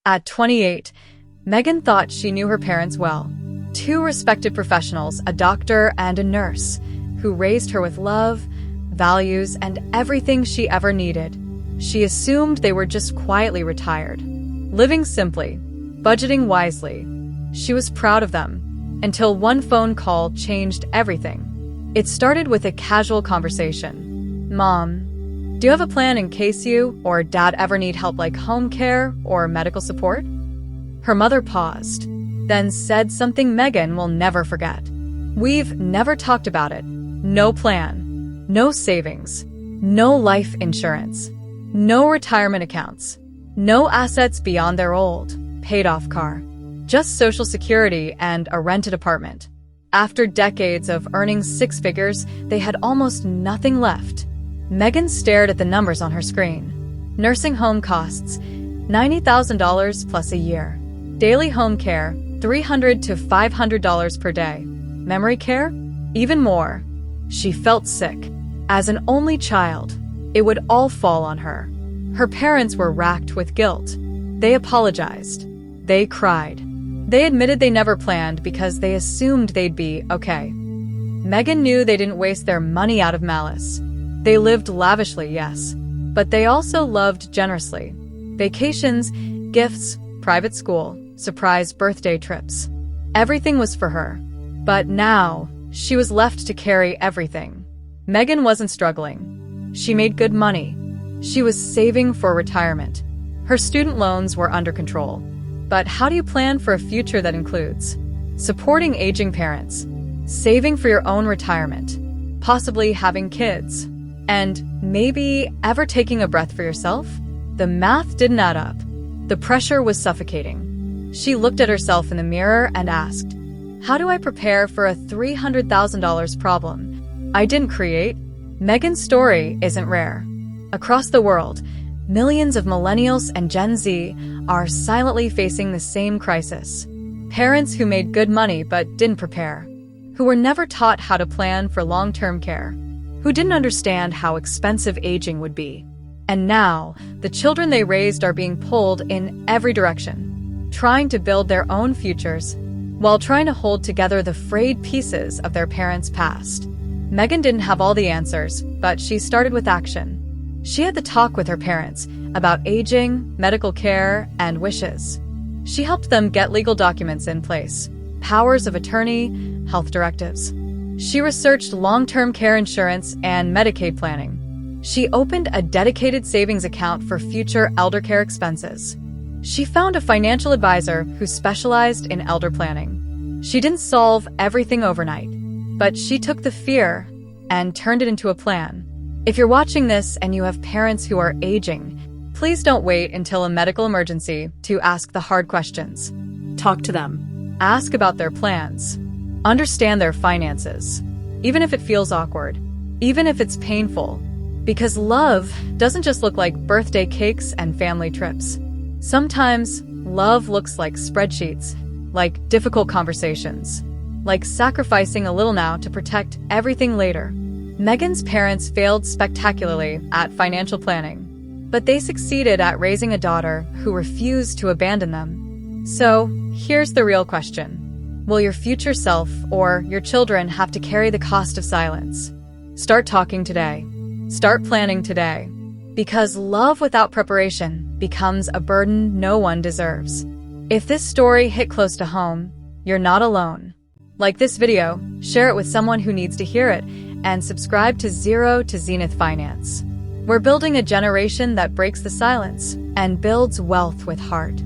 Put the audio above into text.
At 28, Meghan thought she knew her parents well. Two respected professionals, a doctor and a nurse, who raised her with love, values, and everything she ever needed. She assumed they were just quietly retired, living simply, budgeting wisely. She was proud of them, until one phone call changed everything. It started with a casual conversation. "Mom, do you have a plan in case you or Dad ever need help like home care or medical support?" Her mother paused, then said something Meghan will never forget. "We've never talked about it. No plan, no savings, no life insurance, no retirement accounts, no assets beyond their old, paid-off car, just Social Security and a rented apartment." After decades of earning six figures, they had almost nothing left. Meghan stared at the numbers on her screen. Nursing home costs, $90,000 plus a year. Daily home care, $300 to $500 per day. Memory care? Even more. She felt sick. As an only child, it would all fall on her. Her parents were racked with guilt. They apologized. They cried. They admitted they never planned because they assumed they'd be okay. Meghan knew they didn't waste their money out of malice. They lived lavishly, yes, but they also loved generously. Vacations, gifts, private school, surprise birthday trips. Everything was for her. But now, she was left to carry everything. Meghan wasn't struggling. She made good money. She was saving for retirement. Her student loans were under control. But how do you plan for a future that includes supporting aging parents, saving for your own retirement, possibly having kids, and maybe ever taking a breath for yourself? The math didn't add up. The pressure was suffocating. She looked at herself in the mirror and asked, "How do I prepare for a $300,000 problem I didn't create?" Meghan's story isn't rare. Across the world, millions of millennials and Gen Z are silently facing the same crisis. Parents who made good money but didn't prepare, who were never taught how to plan for long-term care, who didn't understand how expensive aging would be. And now, the children they raised are being pulled in every direction, trying to build their own futures while trying to hold together the frayed pieces of their parents' past. Meghan didn't have all the answers, but she started with action. She had the talk with her parents about aging, medical care, and wishes. She helped them get legal documents in place, powers of attorney, health directives. She researched long-term care insurance and Medicaid planning. She opened a dedicated savings account for future elder care expenses. She found a financial advisor who specialized in elder planning. She didn't solve everything overnight, but she took the fear and turned it into a plan. If you're watching this and you have parents who are aging, please don't wait until a medical emergency to ask the hard questions. Talk to them. Ask about their plans. Understand their finances, even if it feels awkward, even if it's painful. Because love doesn't just look like birthday cakes and family trips. Sometimes, love looks like spreadsheets, like difficult conversations, like sacrificing a little now to protect everything later. Meghan's parents failed spectacularly at financial planning, but they succeeded at raising a daughter who refused to abandon them. So, here's the real question. Will your future self or your children have to carry the cost of silence? Start talking today. Start planning today. Because love without preparation becomes a burden no one deserves. If this story hit close to home, you're not alone. Like this video, share it with someone who needs to hear it, and subscribe to Zero to Zenith Finance. We're building a generation that breaks the silence and builds wealth with heart.